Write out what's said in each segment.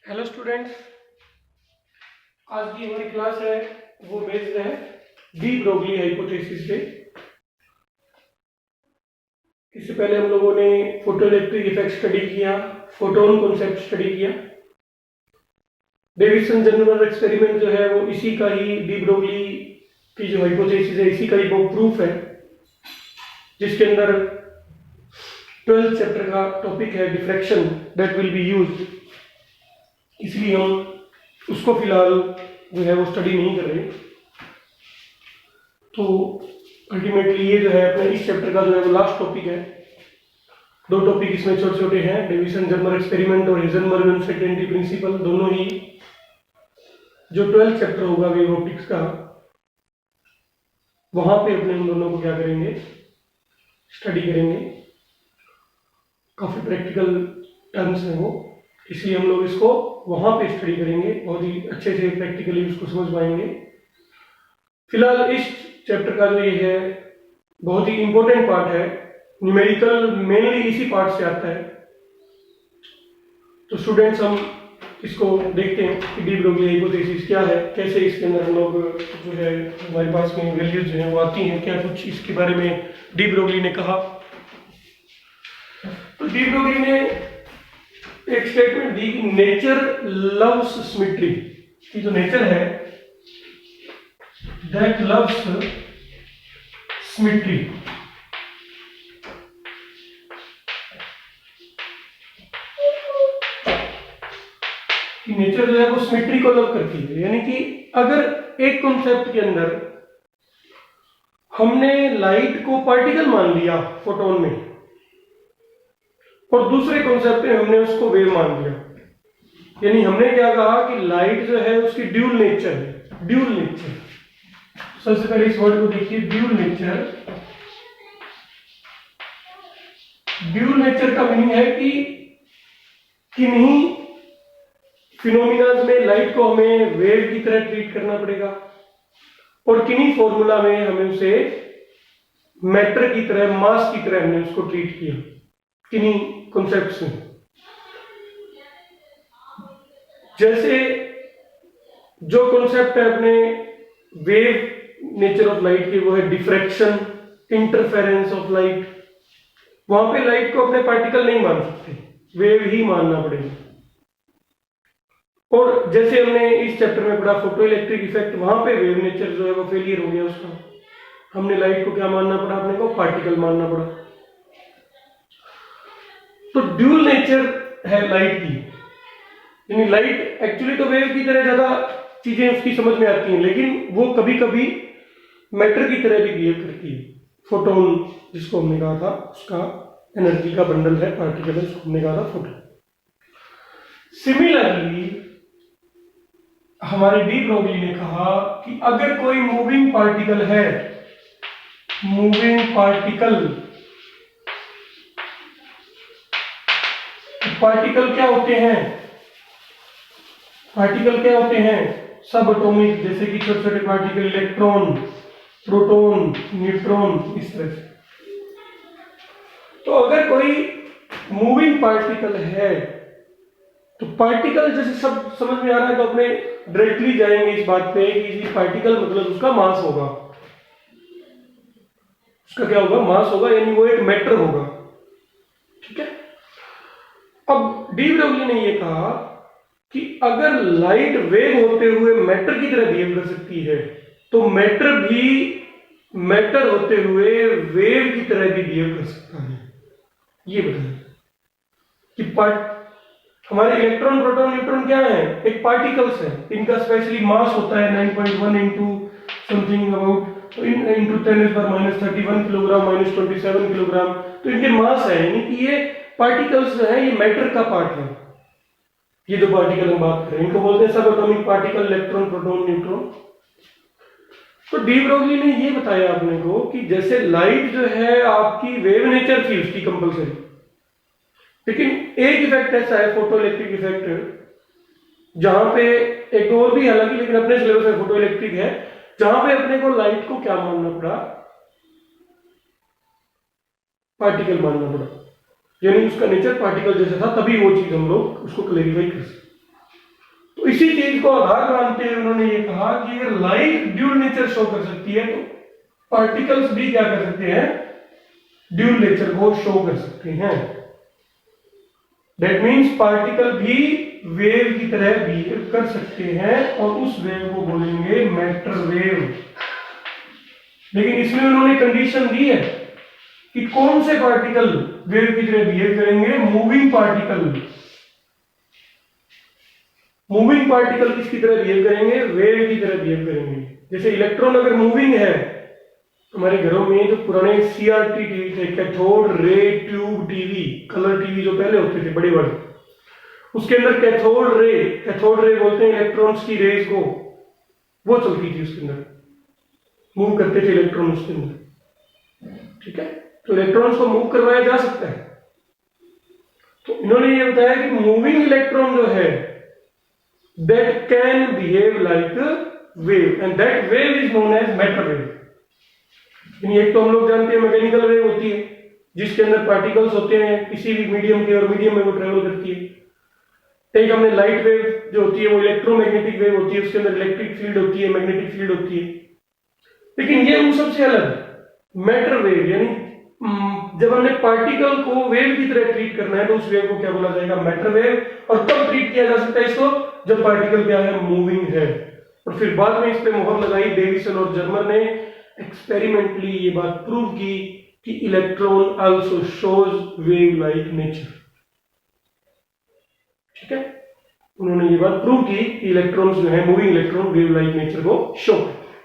Hello students, आज की हमारी क्लास है वो बेस्ड है डी ब्रोगली हाइपोथेसिस पे। इससे पहले हम लोगों ने फोटोइलेक्ट्रिक इफेक्ट स्टडी किया, फोटोन कॉन्सेप्ट स्टडी किया। डेविसन जनरल एक्सपेरिमेंट जो है वो इसी का ही, डी ब्रोगली की जो हाइपोथेसिस है इसी का ही वो प्रूफ है, जिसके अंदर 12th चैप्टर का टॉपिक है diffraction that will be used. इसलिए हम उसको फिलहाल जो है वो स्टडी नहीं कर रहे। तो अल्टीमेटली ये जो है अपने इस चैप्टर का जो है वो लास्ट टॉपिक है। दो टॉपिक इसमें छोटे छोटे हैं, डेविसन जर्मर एक्सपेरिमेंट और हेजनबर्ग अनसर्टेनिटी प्रिंसिपल। दोनों ही जो 12th चैप्टर होगा वेव ऑप्टिक्स का, वहां पे अपने उन दोनों को क्या करेंगे, स्टडी करेंगे। काफी प्रैक्टिकल टर्म्स हैं वो, इसलिए हम लोग इसको वहां पे स्टडी करेंगे, बहुत ही अच्छे से प्रैक्टिकली उसको समझ पाएंगे। फिलहाल इस चैप्टर का जो ये है बहुत ही इंपॉर्टेंट पार्ट है, न्यूमेरिकल मेनली इसी पार्ट से आता है। तो स्टूडेंट्स हम इसको देखते हैं कि डी ब्रोगली हाइपोथेसिस क्या है, कैसे इसके अंदर हम लोग जो है हमारे पास में वैल्यूज जो है वो आती हैं, क्या कुछ इसके बारे में डी ब्रोगली ने कहा। तो डी ब्रोगली ने एक स्टेटमेंट दी कि नेचर लव्स सिमेट्री, कि जो नेचर है दैट लव्स सिमेट्री। कि नेचर जो है वो सिमेट्री को लव करती है, यानी कि अगर एक कॉन्सेप्ट के अंदर हमने लाइट को पार्टिकल मान लिया फोटोन में, और दूसरे कॉन्सेप्ट में हमने उसको वेव मान लिया, यानी हमने क्या कहा कि लाइट जो है उसकी ड्यूल नेचर है। ड्यूल नेचर, सबसे पहले इस वर्ड को देखिए, ड्यूल नेचर। ड्यूल नेचर का मीनिंग है कि किन्हीं फिनोमिना में लाइट को हमें वेव की तरह ट्रीट करना पड़ेगा, और किन्हीं फॉर्मूला में हमें उसे मैटर की तरह, मास की तरह हमने उसको ट्रीट किया, किन्हीं कॉन्सेप्ट्स में। जैसे जो कॉन्सेप्ट है अपने वेव नेचर ऑफ लाइट के, वो है डिफ्रैक्शन, इंटरफेरेंस ऑफ लाइट। वहां पे लाइट को अपने पार्टिकल नहीं मान सकते, वेव ही मानना पड़ेगा। और जैसे हमने इस चैप्टर में पढ़ा फोटो इलेक्ट्रिक इफेक्ट, वहां पे वेव नेचर जो है वो फेलियर हो गया उसका। हमने लाइट को क्या मानना पड़ा, अपने को पार्टिकल मानना पड़ा। तो ड्यूल नेचर है लाइट की, यानी लाइट एक्चुअली तो वेव की तरह ज्यादा चीजें उसकी समझ में आती हैं, लेकिन वो कभी कभी मैटर की तरह भी बिहेव करती है। फोटोन जिसको हमने कहा था, उसका एनर्जी का बंडल है पार्टिकल, जिसको हमने कहा था फोटोन। सिमिलरली हमारे डी ब्रोगली ने कहा कि अगर कोई मूविंग पार्टिकल है, मूविंग पार्टिकल, पार्टिकल क्या होते हैं, पार्टिकल क्या होते हैं, सब एटॉमिक, जैसे कि छोटे छोटे पार्टिकल, इलेक्ट्रॉन, प्रोटॉन, न्यूट्रॉन, इस तरह से। तो अगर कोई मूविंग पार्टिकल है, तो पार्टिकल जैसे सब समझ में आ रहा है, तो अपने डायरेक्टली जाएंगे इस बात पे कि पार्टिकल मतलब उसका मास होगा। उसका क्या होगा, मास होगा, यानी वो एक मैटर होगा। ठीक है। अब डी ब्रोगली ने ये कहा कि अगर लाइट वेव होते हुए मैटर की तरह बिहेव कर सकती है, तो मैटर भी मैटर होते हुए वेव की तरह भी बिहेव कर सकता है। ये बताएं कि हमारे इलेक्ट्रॉन, प्रोटॉन, न्यूट्रॉन क्या है, एक पार्टिकल्स है। इनका स्पेशली मास होता है 9.1 into something about into 10⁻31 kilogram minus 27 kilogram. तो इनके मास है, यानी कि ये पार्टिकल्स जो है ये मैटर का पार्ट है। ये जो पार्टिकल हम बात कर रहे हैं इनको बोलते हैं सब atomic particle, electron, proton, neutron. तो डी ब्रोगली ने ये बताया आपने को कि जैसे लाइट जो है आपकी वेव नेचर थी उसकी कंपलसरी, लेकिन एक इफेक्ट ऐसा है फोटो इलेक्ट्रिक इफेक्ट, जहां पे एक और भी हालांकि, लेकिन अपने सिलेबस में फोटो इलेक्ट्रिक है, जहां पे अपने को लाइट को क्या मानना पड़ा, पार्टिकल मानना पड़ा, यानी उसका नेचर पार्टिकल जैसा था। तभी वो चीज हम लोग उसको क्लेरिफाई कर सकते। तो इसी चीज को आधार मानते हुए उन्होंने ये कहा कि अगर लाइट ड्यूल नेचर शो कर सकती है तो पार्टिकल्स भी क्या कर सकते हैं, ड्यूल नेचर को शो कर सकते हैं। दैट मीन्स पार्टिकल भी वेव की तरह बिहेव कर सकते हैं और उस वेव को बोलेंगे मैटर वेव। लेकिन इसमें उन्होंने कंडीशन दी है कि कौन से पार्टिकल वेव की तरह बिहेव करेंगे, मूविंग पार्टिकल। मूविंग पार्टिकल किसकी तरह बिहेव करेंगे, वेव की तरह बिहेव करेंगे। जैसे इलेक्ट्रॉन अगर मूविंग है, हमारे घरों में जो पुराने सीआरटी टीवी थे, cathode ray tube TV, colour TV जो पहले होते थे बड़े बड़े, उसके अंदर कैथोड रे बोलते हैं इलेक्ट्रॉन्स की रेज को, वो चलती थी उसके अंदर, मूव करते थे इलेक्ट्रॉन उसके अंदर। ठीक है, तो इलेक्ट्रॉन्स को मूव करवाया जा सकता है। तो इन्होंने ये बताया कि मूविंग इलेक्ट्रॉन जो है that can behave like wave and that wave is known as matter wave. एक तो हम लोग जानते हैं मैकेनिकल वेव होती है जिसके अंदर पार्टिकल्स होते हैं किसी भी मीडियम के, और मीडियम में वो ट्रेवल करती है। एक हमने लाइट वेव जो होती है वो इलेक्ट्रोमैग्नेटिक वेव होती है, उसके अंदर इलेक्ट्रिक फील्ड होती है, मैग्नेटिक फील्ड होती है। लेकिन ये उन सबसे अलग मैटर वेव, यानी जब हमने पार्टिकल को वेव की तरह ट्रीट करना है तो उस वेव को क्या बोला जाएगा, मैटर वेव। और कब ट्रीट किया जा सकता है इसको, जब पार्टिकल क्या है, मूविंग है। और फिर बाद में इस पे मोहर लगाई डेविसन और जर्मर ने, एक्सपेरिमेंटली ये बात प्रूव की कि electron also shows wave like nature. ठीक है, उन्होंने ये बात प्रूव की कि इलेक्ट्रॉन्स जो है, moving electron wave like nature को शो करते हैं।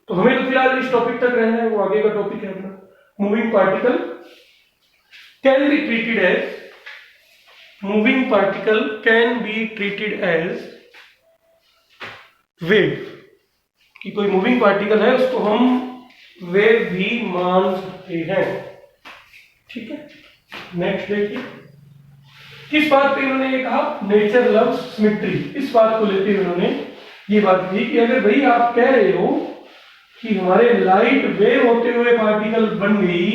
तो हमें तो फिलहाल इस टॉपिक तक रहना है, वो आगे का टॉपिक है अपना। Moving particle can be treated as, moving particle can be treated as wave, कि कोई मूविंग पार्टिकल है उसको हम वेव भी मान सकते हैं। ठीक है, नेक्स्ट देखिए, किस बात पे इन्होंने ये कहा, नेचर लव्स सिमेट्री। इस बात को लेते हुए उन्होंने ये बात की कि अगर भाई आप कह रहे हो कि हमारे लाइट वेव होते हुए पार्टिकल बन गई,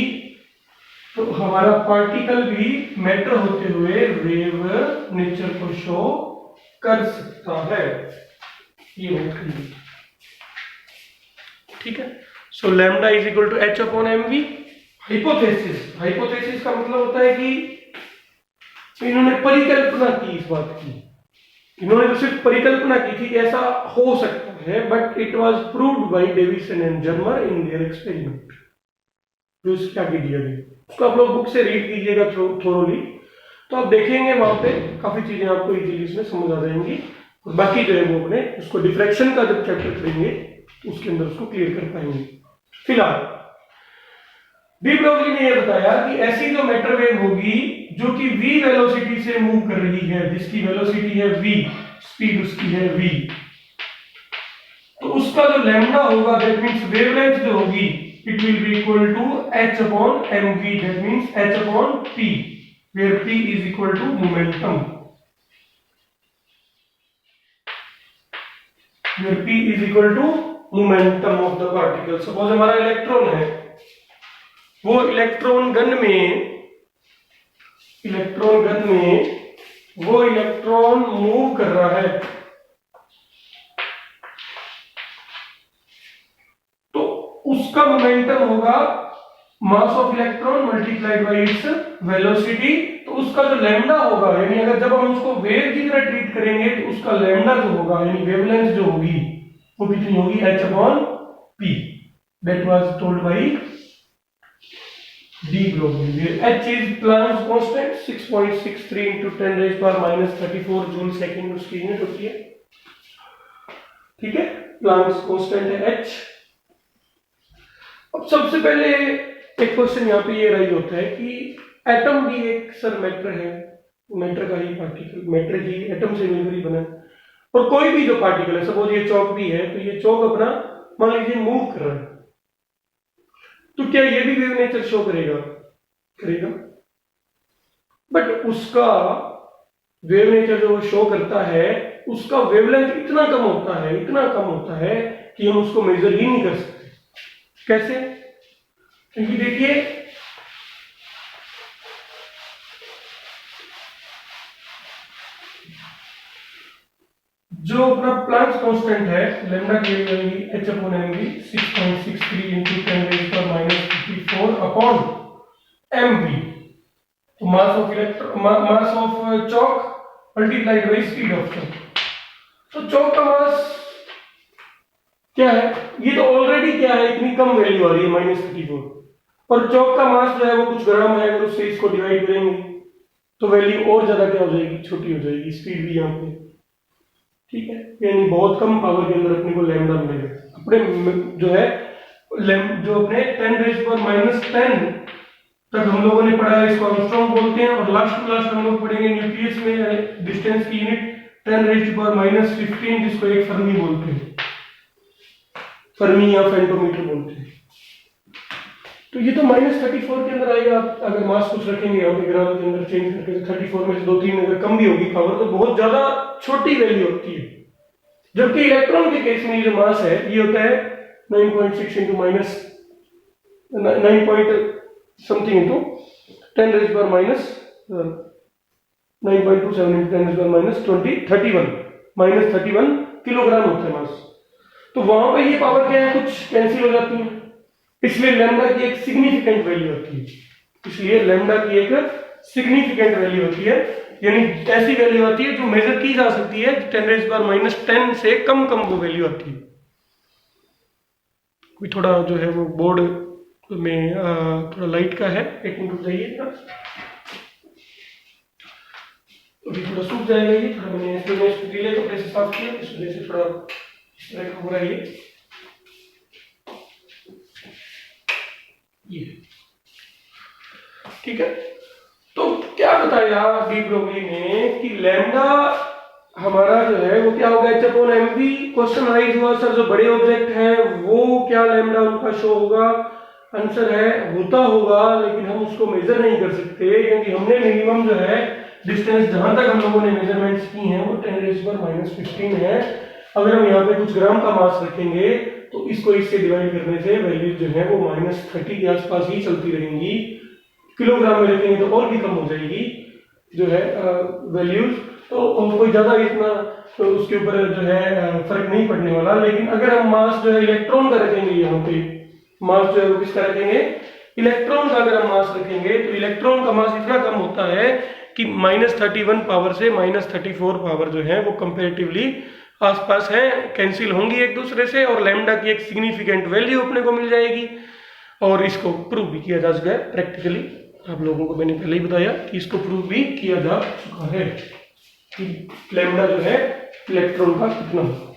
तो हमारा पार्टिकल भी मैटर होते हुए वेव नेचर को शो कर सकता है, ये बात कही। ठीक है, so lambda is equal to H upon M V. Hypothesis का मतलब होता है कि इन्होंने परिकल्पना की, इस बात की इन्होंने तो सिर्फ परिकल्पना की थी कि ऐसा हो सकता है, but it was proved by Davisson and Germer in their experiment. जो इसके आगे दिया गया उसको आप लोग बुक से रीड कीजिएगा थोरोली, तो आप देखेंगे वहां पे काफी चीजें आपको इजीली इसमें समझ आ जाएंगी। और बाकी जो है वो अपने उसको डिफ्रैक्शन का जब चैप्टर करेंगे उसके अंदर उसको क्लियर कर पाएंगे। फिलहाल डी ब्रोगली ने यह बताया कि ऐसी जो मैटर वेव होगी जो कि v वेलोसिटी से मूव कर रही है, जिसकी वेलोसिटी है v, स्पीड उसकी है v, तो उसका जो लैम्डा होगा दैट मींस वेवलेंथ जो होगी it will be equal to h upon mv, that means h upon p, where p is equal to momentum, where p is equal to momentum of the particle। Suppose हमारा electron है, वो electron gun में वो electron move कर रहा है, तो उसका मोमेंटम होगा mass of electron multiplied by its velocity. तो उसका जो लैम्डा होगा, यानी अगर जब हम उसको वेव की तरह ट्रीट करेंगे तो उसका लैम्डा जो होगा, यानी वेवलेंथ जो होगी, वो कितनी होगी, h upon p। That was told by de Broglie. h is Planck's constant 6.63 into 10 raised power minus 34 joule second उसकी यूनिट होती है। ठीक है, प्लैंक्स कांस्टेंट है h। अब सबसे पहले एक क्वेश्चन यहाँ पे ये राइज होता है कि एटम भी एक सर मैटर है, मैटर का ही पार्टिकल, मैटर ही एटम से मिलकर ही बना है। और कोई भी जो पार्टिकल है, सपोज ये चौक भी है, तो ये चौक अपना मान लीजिए मूव कर रहा है, तो क्या ये भी वेव नेचर शो करेगा? बट उसका वेव नेचर जो शो करता है उसका वेवलेंथ इतना कम होता है कि हम उसको मेजर ही नहीं कर सकते। कैसे? क्योंकि देखिए जो अपना प्लांक्स कांस्टेंट है लेमडा की वैल्यू आएगी h upon mv 6.63 into 10⁻⁴ upon mv। तो mass of chalk multiplied by speed of chalk. तो चॉक का मास क्या है, ये तो ऑलरेडी क्या है, इतनी कम वैल्यू आ रही है -34, और चॉक का मास जो है वो कुछ ग्राम है, अगर उससे इसको डिवाइड करेंगे तो वैल्यू और ज्यादा क्या हो जाएगी, छोटी हो जाएगी, स्पीड भी यहाँ पे, ठीक है। यानी बहुत कम पावर के अंदर अपने को लैम्डा मिलेगा। अपने जो है जो अपने 10⁻⁻10 तक हम लोगों ने पढ़ा है, इसको आर्मस्ट्रांग बोलते हैं, और लास्ट हम लोग पढ़ेंगे न्यूक्लियस में डिस्टेंस की यूनिट 10⁻⁻15 जिसको एक फर्मी बोलते हैं, फर्मी या फेंटोमीटर बोलते हैं। तो ये तो -34 के अंदर आएगा। आप अगर मास कुछ रखेंगे यहाँ पे ग्राम के अंदर चेंज करके 34 में से 2-3 अगर कम भी होगी पावर तो बहुत ज्यादा छोटी वैल्यू होती है। जबकि इलेक्ट्रॉन के केस में ये जो मास है ये होता है 9.6 into minus 9 point something into 10⁻⁻9.27 into 10⁻20 -31 kilogram होता है मास। तो वहां पे ये पावर क्या है, कुछ कैंसिल हो जाती है, इसलिए लैम्डा की एक सिग्निफिकेंट वैल्यू होती है। इसलिए लैम्डा की एक सिग्निफिकेंट वैल्यू होती है, यानी ऐसी वैल्यू आती है जो मेजर की जा सकती है, 10⁻⁻10 से कम वो वैल्यू आती है। कोई थोड़ा जो है वो बोर्ड में थोड़ा लाइट का है, एक मिनट रुक जाइए, अभी थोड़ा सूख जाएगा ये, थोड़ा मैंने गीले कपड़े से साफ किया, इस वजह से थोड़ा इस तरह का हो रहा है ये, ठीक है। तो क्या बताया डी ब्रोगली ने कि लैम्डा हमारा जो है वो क्या होगा, h/mv। क्वेश्चन राइज हुआ सर जो बड़े ऑब्जेक्ट हैं वो क्या लैम्डा उनका शो होगा, आंसर है होता होगा, लेकिन हम उसको मेजर नहीं कर सकते क्योंकि हमने मिनिमम जो है डिस्टेंस जहां तक हम लोगों ने मेजरमेंट्स की हैं वो 10⁻⁻15 है। अगर हम यहाँ पे कुछ ग्राम का मास रखेंगे तो इसको इससे डिवाइड करने से वैल्यू जो है वो -30 के आसपास ही चलती रहेंगी। किलोग्राम में रखेंगे तो और भी कम हो जाएगी जो है वैल्यूज, तो कोई ज्यादा इतना तो उसके ऊपर जो है फर्क नहीं पड़ने वाला। लेकिन अगर हम मास जो है इलेक्ट्रॉन का रखेंगे, यहाँ पे मास जो है वो किसका रखेंगे, इलेक्ट्रॉन का अगर हम मास रखेंगे तो इलेक्ट्रॉन का मास इतना कम होता है कि -31 पावर से -34 पावर जो है वो कंपेरेटिवली आसपास है, कैंसिल होंगी एक दूसरे से, और लैम्डा की एक सिग्निफिकेंट वैल्यू अपने को मिल जाएगी। और इसको प्रूव भी किया जा चुका है प्रैक्टिकली, आप लोगों को मैंने पहले ही बताया कि इसको प्रूव भी किया जा चुका है कि लैम्डा जो है इलेक्ट्रॉन का कितना होगा।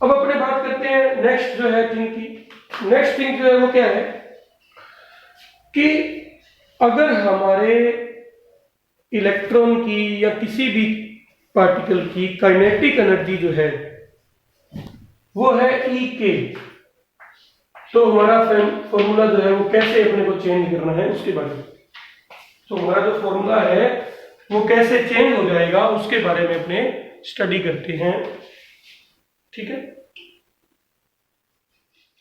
अब अपने बात करते हैं नेक्स्ट जो है थिंग की। नेक्स्ट थिंग जो है वो क्या है कि अगर हमारे इलेक्ट्रॉन की या किसी भी पार्टिकल की काइनेटिक एनर्जी जो है वो है E k, तो हमारा फॉर्मूला जो है वो कैसे अपने को चेंज करना है उसके बारे में, तो हमारा जो फॉर्मूला है वो कैसे चेंज हो जाएगा उसके बारे में अपने स्टडी करते हैं, ठीक है।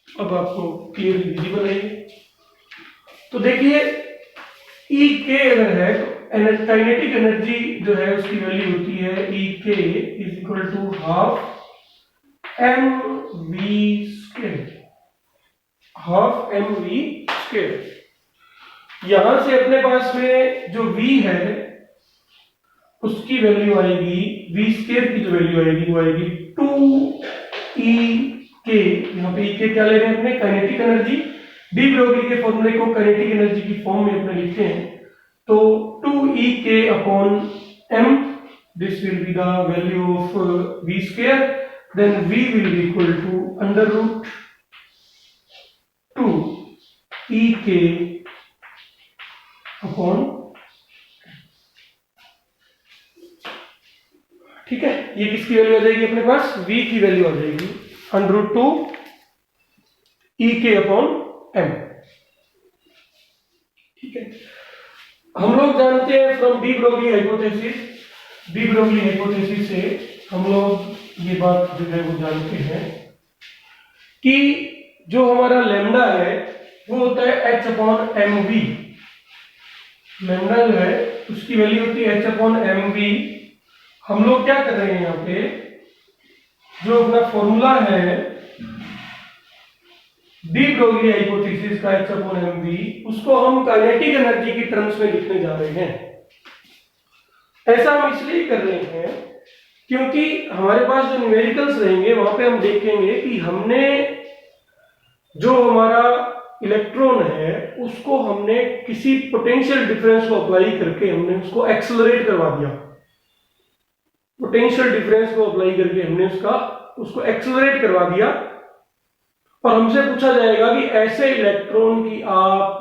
अब आपको क्लियरली विजिबल है। तो देखिए E k अगर है तो काइनेटिक एनर्जी जो है उसकी वैल्यू होती है E k = ½ mv², ½ mv²। यहां से अपने पास में जो v है उसकी वैल्यू आएगी, v² की जो वैल्यू आएगी वो आएगी 2E k। यहाँ पे E k क्या ले रहे हैं अपने, काइनेटिक एनर्जी। डी ब्रोगली के फॉर्मूले को काइनेटिक एनर्जी की फॉर्म में अपने लिखते हैं, तो 2E k/m, this will be the value of v², then v will be equal to √2E k/, ठीक है। ये किसकी वैल्यू आ जाएगी अपने पास, v की वैल्यू आ जाएगी √2E k/m, ठीक है। हम लोग जानते हैं from de Broglie hypothesis, de Broglie hypothesis से हम लोग ये बात जो है वो जानते हैं कि जो हमारा लैम्डा है वो होता है h/mv। लैम्डा जो है उसकी वैल्यू होती है h/mv, हम लोग क्या कर रहे हैं यहाँ पे, जो अपना फॉर्मूला है डी ब्रोगली हाइपोथेसिस का H अपॉन mv, उसको हम काइनेटिक एनर्जी की टर्म्स में लिखने जा रहे हैं। ऐसा हम इसलिए कर रहे हैं क्योंकि हमारे पास जो न्यूमेरिकल्स रहेंगे वहां पे हम देखेंगे कि हमने जो हमारा इलेक्ट्रॉन है उसको हमने किसी पोटेंशियल डिफरेंस को अप्लाई करके हमने उसको एक्सेलरेट करवा दिया। पोटेंशियल डिफरेंस को अप्लाई करके हमने उसको एक्सेलरेट करवा दिया और हमसे पूछा जाएगा कि ऐसे इलेक्ट्रॉन की आप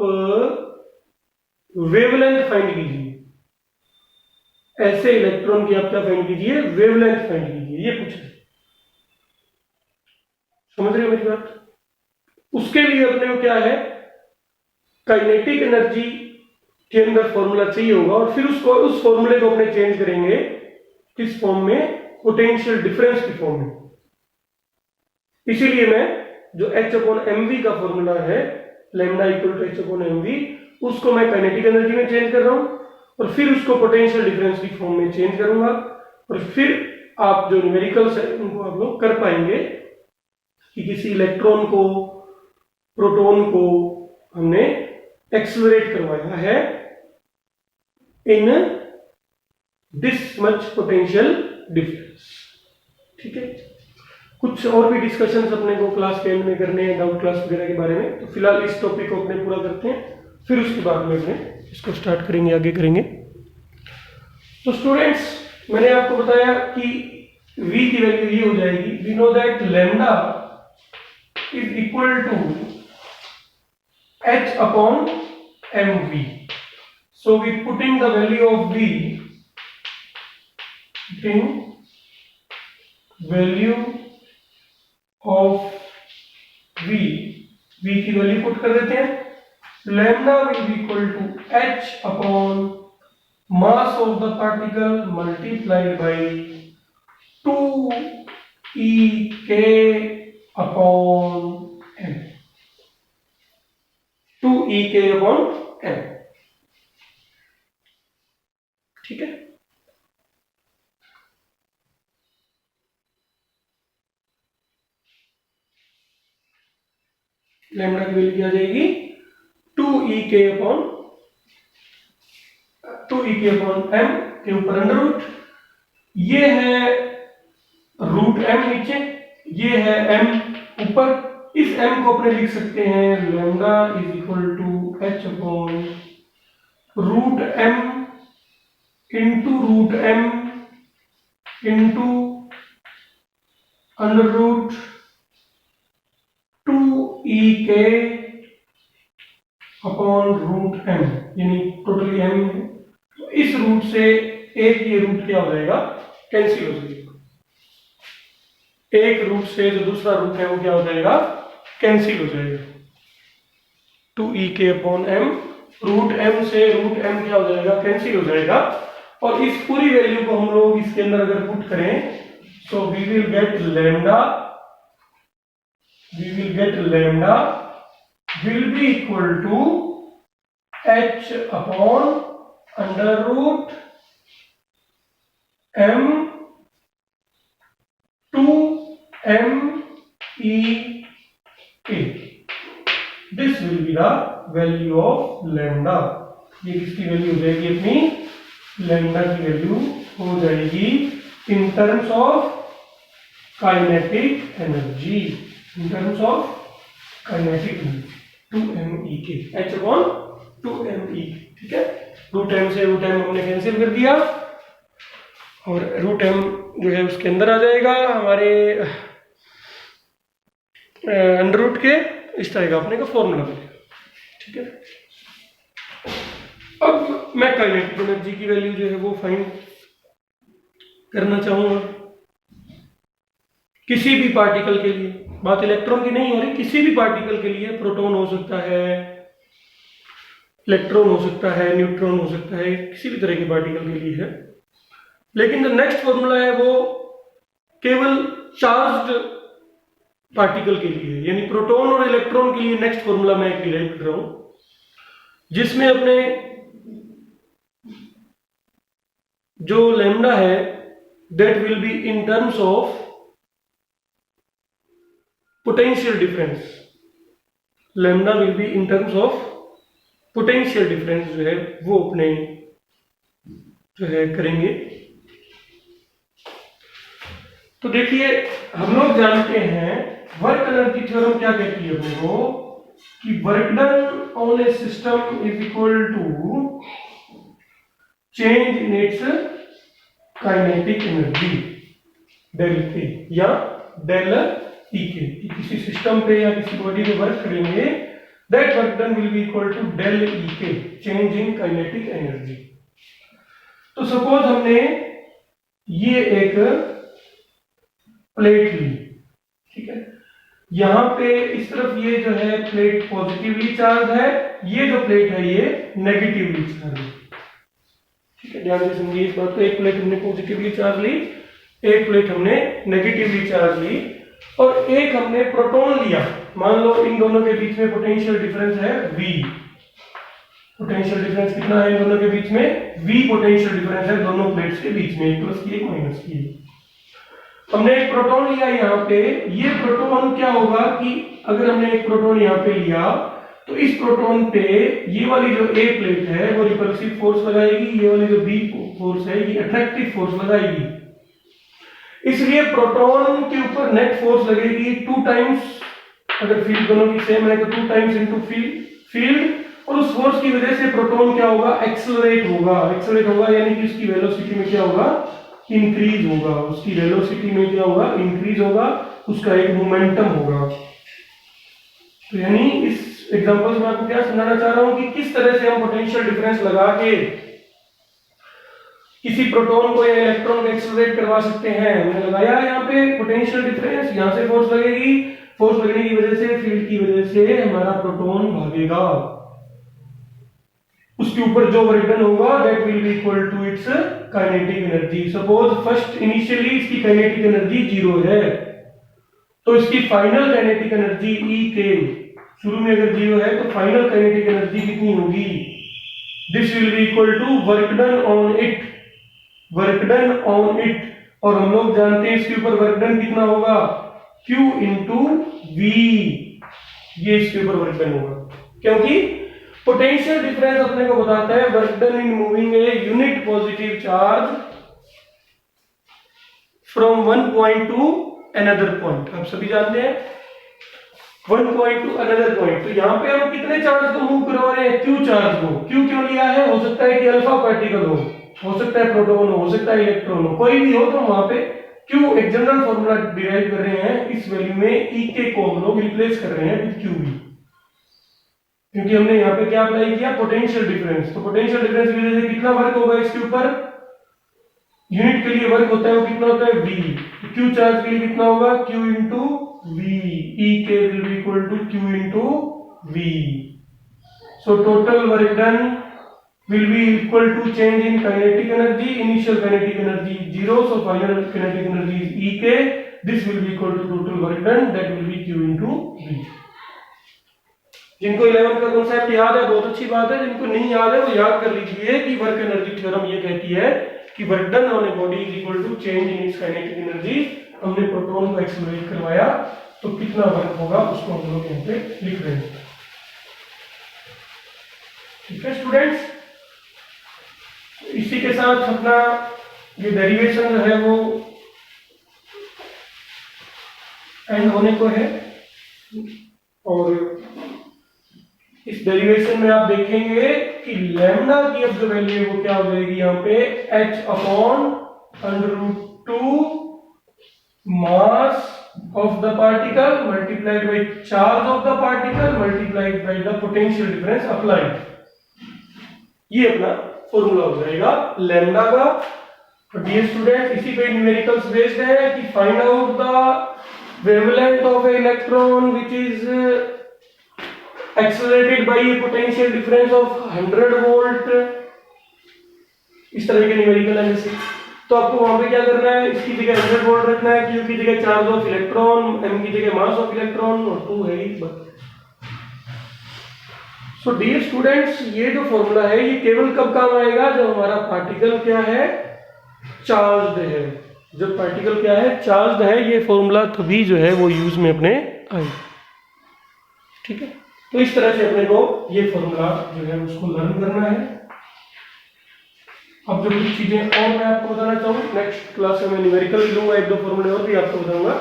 वेवलेंथ फाइंड कीजिए। ऐसे इलेक्ट्रॉन की आप क्या फाइंड कीजिए, वेवलेंथ फाइंड कीजिए, ये पूछे। समझ रहे हो मेरी बात? उसके लिए अपने को क्या है, काइनेटिक एनर्जी के अंदर फॉर्मूला चाहिए होगा और फिर उसको उस फॉर्मूले को अपने चेंज करेंगे किस फॉर्म में, पोटेंशियल डिफरेंस की फॉर्म में। इसीलिए मैं जो H अपॉन mv का फॉर्मूला है lambda equal to H upon mv, उसको मैं काइनेटिक एनर्जी में चेंज कर रहा हूं और फिर उसको पोटेंशियल डिफरेंस की फॉर्म में चेंज करूंगा और फिर आप जो न्यूमेरिकल्स है उनको आप लोग कर पाएंगे कि किसी इलेक्ट्रॉन को, प्रोटॉन को हमने एक्सेलरेट करवाया है in this much potential difference. ठीक है, कुछ और भी डिस्कशंस अपने को क्लास के एंड में करने हैं, डाउट क्लास वगैरह के बारे में। तो फिलहाल इस टॉपिक को अपने पूरा करते हैं, फिर उसके बाद में अपने इसको स्टार्ट करेंगे, आगे करेंगे। तो स्टूडेंट्स, मैंने आपको बताया कि v की वैल्यू ये हो जाएगी, we know that lambda is equal to H upon mv। So we putting the value of v, value of v की वैल्यू पुट कर देते हैं। Lambda will be equal to h upon mass of the particle multiplied by 2ek upon m, 2ek upon m। ठीक है, lambda की value क्या आ जाएगी, 2ek upon m के ऊपर अंडर रूट, ये है रूट m नीचे, ये है m ऊपर। इस m को अपने लिख सकते हैं lambda is equal to h upon root m into under root 2ek upon root m, यानी टोटली m है। तो इस रूट से एक ये रूट क्या हो जाएगा, कैंसिल हो जाएगा। एक रूट से जो दूसरा रूट है वो क्या हो जाएगा, कैंसिल हो जाएगा। 2ek upon m, root m से रूट m क्या हो जाएगा, कैंसिल हो जाएगा। और इस पूरी वैल्यू को हम लोग इसके अंदर अगर पुट करें so we will get lambda will be equal to h upon under root m 2 m e a. This will be the value of lambda। ये किसकी वैल्यू हो जाएगी, अपनी लैम्डा की वैल्यू हो जाएगी in terms of kinetic energy, in terms of kinetic energy 2mek, h upon 2mek। ठीक है, रूट m से रूट m हमने कैंसिल कर दिया और रूट m जो है उसके अंदर आ जाएगा हमारे अंडर रूट के, इस तरह का अपने का फॉर्मूला बनेगा। ठीक है, अब मैं काइनेटिक एनर्जी की वैल्यू जो है वो फाइंड करना चाहूंगा किसी भी पार्टिकल के लिए। बात इलेक्ट्रॉन की नहीं हो रही, किसी भी पार्टिकल के लिए, प्रोटॉन हो सकता है, इलेक्ट्रॉन हो सकता है, न्यूट्रॉन हो सकता है, किसी भी तरह के पार्टिकल के लिए है। लेकिन जो नेक्स्ट फॉर्मूला है वो केवल चार्ज्ड पार्टिकल के लिए है, यानी प्रोटॉन और इलेक्ट्रॉन के लिए नेक्स्ट फॉर्मूला मैं एक डिराइव कर रहा हूं, जिसमें अपने जो लैम्डा है that will be in terms of potential difference. Lambda will be in terms of potential difference जो है वो अपने जो है करेंगे। तो देखिए हम लोग जानते हैं वर्क एनर्जी थ्योरम क्या कहती है अपने को कि work done on a system is equal to change in its kinetic energy del K या डेल ई के। किसी सिस्टम पे या किसी बॉडी पे वर्क करेंगे that work done will be equal to del E K change in kinetic energy. तो suppose हमने ये एक प्लेट ली, ठीक है, यहां पे इस तरफ ये जो है प्लेट पॉजिटिवली चार्ज है, ये जो प्लेट है ये नेगेटिवली चार्ज है, ठीक है, ध्यान से समझिए इस बात को। एक प्लेट हमने पॉजिटिवली चार्ज ली, एक प्लेट हमने नेगेटिवली चार्ज ली और एक हमने प्रोटॉन लिया। मान लो इन दोनों के बीच में पोटेंशियल डिफरेंस है V। पोटेंशियल डिफरेंस कितना है इन दोनों के बीच में? V पोटेंशियल डिफरेंस है दोनों प्लेट्स के बीच में, एक प्लस की एक माइनस की। हमने एक प्रोटॉन लिया यहाँ पे, ये प्रोटॉन क्या होगा कि अगर हमने एक प्रोटॉन यहाँ पे लिया तो इस प्रोटॉन पे ये वाली जो A प्लेट है वो रिपल्सिव फोर्स लगाएगी, ये वाली जो B फोर्स है ये अट्रैक्टिव फोर्स लगाएगी। इसलिए प्रोटॉन के ऊपर नेट फोर्स लगेगी 2 टाइम्स, अगर फील्ड दोनों की सेम है तो 2 टाइम्स इनटू फील्ड, और उस फोर्स की वजह से प्रोटॉन क्या होगा? एक्सेलरेट होगा यानी कि उसकी वेलोसिटी में क्या होगा? इंक्रीज होगा। उसकी वेलोसिटी में क्या होगा? इंक्रीज होगा, उसका एक मोमेंटम होगा। तो यानी इस एग्जांपल से मैं आपको क्या समझाना चाह रहा हूं कि किस तरह से हम पोटेंशियल डिफरेंस लगा के किसी प्रोटॉन को या इलेक्ट्रॉन को एक्सेलरेट करवा सकते हैं। हमने लगाया यहाँ पे पोटेंशियल डिफरेंस, यहाँ से फोर्स लगेगी, फोर्स लगने की वजह से, फील्ड की वजह से हमारा प्रोटॉन भागेगा, उसके ऊपर जो वर्क डन होगा that will be equal to its kinetic energy. Suppose first initially इसकी काइनेटिक एनर्जी 0 है तो इसकी फाइनल काइनेटिक एनर्जी E के, शुरू में अगर 0 है तो फाइनल काइनेटिक एनर्जी कितनी होगी? This will be equal to work done on it, और हम लोग जानते हैं इसके ऊपर वर्क डन कितना होगा? Q इंटू V, ये इसके ऊपर वर्क डन होगा, क्योंकि पोटेंशियल डिफरेंस अपने को बताता है work done in moving a unit positive charge from one point two another point. आप सभी जानते हैं one point two another point. तो यहाँ पे हम कितने चार्ज को मूव करवा रहे हैं? Q चार्ज को। Q क्यों लिया है? हो सकता है कि अल्फा पार्टिकल हो सकता है प्रोटॉन हो सकता है इलेक्ट्रॉन हो, कोई भी हो, तो वहां पे Q एक जनरल फॉर्मूला डिराइव कर रहे हैं, इस वैल्यू में E के को हम लोग रिप्लेस कर रहे हैं विद QV, क्योंकि हमने यहाँ पे क्या अप्लाई किया? Potential difference. तो पोटेंशियल डिफरेंस की वजह से कितना वर्क होगा इसके ऊपर? यूनिट के लिए वर्क होता है वो कितना होता है? V। Q चार्ज के लिए कितना होगा? Q into V। E K will be equal to Q into V। So total work done will be equal to change in kinetic energy. Initial kinetic energy is 0, so final kinetic energy is Ek. This will be equal to total work done, that will be Q into V. जिनको 11 का concept याद है बहुत अच्छी बात है, जिनको नहीं याद है वो याद कर लीजिए कि वर्क एनर्जी थ्योरम ये कहती है कि work done on a body is equal to change in its kinetic energy. हमने प्रोटॉन को एक्सेलरेट करवाया तो कितना वर्क होगा उसको हम लोग यहाँ पे लिख रहे हैं। ठीक है स्टूडेंट्स, इसी के साथ अपना ये डेरिवेशन जो है वो एंड होने को है, और इस डेरिवेशन में आप देखेंगे कि लैम्डा की अब जो वैल्यू है वो क्या हो जाएगी यहाँ पे? h upon √2 mass of the particle multiplied by charge of the particle multiplied by the potential difference applied. ये अपना फॉर्मूला हो जाएगा लैम्डा का। तो डियर स्टूडेंट, इसी पे न्यूमेरिकल्स बेस्ड है कि find out the wavelength of a electron which is accelerated by a potential difference of 100 volt. इस तरह के न्यूमेरिकल है जैसे, तो आपको वहां पे क्या करना है? इसकी जगह 100 वोल्ट रखना है, Q की जगह चार्ज ऑफ इलेक्ट्रॉन, M की जगह मास ऑफ इलेक्ट्रॉन, और 2 है ही बस। सो डियर स्टूडेंट्स, ये जो फॉर्मूला है ये केवल कब काम आएगा? जब हमारा पार्टिकल क्या है? चार्ज्ड है। जब पार्टिकल क्या है, चार्ज है, ये फॉर्मूला तभी जो है वो यूज में अपने आए। ठीक है, तो इस तरह से अपने को ये फॉर्मूला जो है उसको लर्न करना है। अब जो कुछ चीजें और मैं आपको बताना चाहूँ, नेक्स्ट क्लास में मैं न्यूमेरिकल भी लूंगा, 1-2 फॉर्मूले और भी आपको बताऊंगा।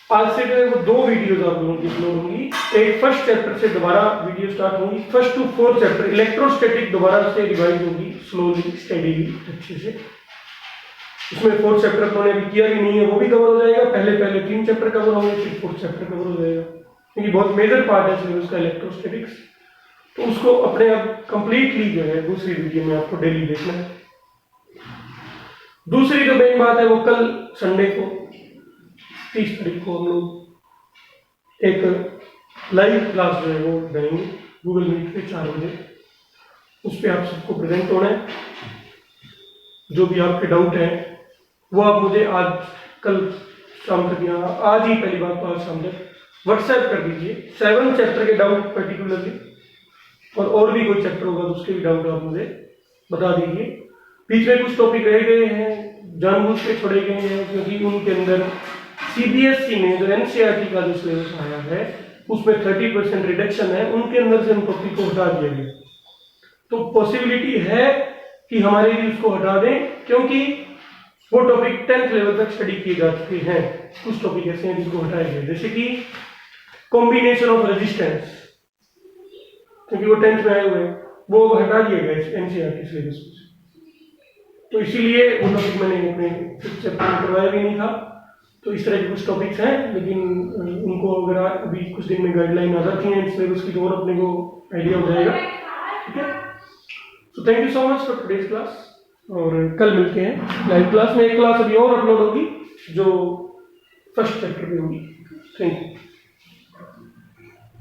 आज से जो है वो 2 वीडियोज आप लोगों की अपलोड होंगी। एक फर्स्ट चैप्टर से दोबारा वीडियो स्टार्ट होगी, फर्स्ट टू 4 चैप्टर इलेक्ट्रोस्टैटिक दोबारा से रिवाइज होगी, स्लोली स्टडीली अच्छे से। उसमें 4 चैप्टर अपने अभी किया भी नहीं है, वो भी कवर हो जाएगा। पहले 3 चैप्टर कवर होंगे, फिर 4 चैप्टर कवर हो जाएगा, क्योंकि बहुत मेजर पार्ट है सिलेबस का इलेक्ट्रोस्टैटिक्स। तो उसको अपने अब कंप्लीटली जो है दूसरी वीडियो में आपको डेली देखना है। दूसरी जो मेन बात है वो कल संडे को 30 तारीख को हम लोग एक लाइव क्लास जो है वो देंगे गूगल मीट पे 4 बजे। उस पर आप सबको प्रेजेंट होना है। जो भी आपके डाउट है वो आप मुझे आज कल शाम तक, या आज ही, पहली बात तो आज शाम तक व्हाट्सएप कर दीजिए। 7 चैप्टर के डाउट पर्टिकुलरली, और भी कोई चैप्टर होगा तो उसके भी डाउट आप मुझे बता दीजिए। बीच में कुछ टॉपिक रह गए हैं, जानबूझ के छोड़े गए हैं, क्योंकि उनके अंदर सीबीएसई ने जो एनसीईआरटी का जो सिलेबस आया है उसमें 30% रिडक्शन है, उनके अंदर से उन टॉपिक को हटा दिया गया। तो पॉसिबिलिटी है कि हमारे भी उसको हटा दें, क्योंकि वो टॉपिक 10th लेवल तक स्टडी किए जा चुके हैं। कुछ टॉपिक ऐसे हैं जिनको हटाया गया, जैसे कि कॉम्बिनेशन ऑफ रेजिस्टेंस, क्योंकि वो 10th में आए हुए हैं, वो हटा दिया गया एनसीईआरटी सिलेबस से। तो इसीलिए वो टॉपिक मैंने अपने 5th चैप्टर में करवाया भी नहीं था। तो इस तरह के कुछ टॉपिक्स हैं, लेकिन उनको अगर अभी कुछ दिन में गाइडलाइन आ जाती हैं सिलेबस की, तो और अपने को आइडिया हो जाएगा। ठीक है, तो thank you so much for today's class, और कल मिलते हैं लाइव क्लास में। एक क्लास अभी और अपलोड होगी जो फर्स्ट चैप्टर पे होगी। Thank you.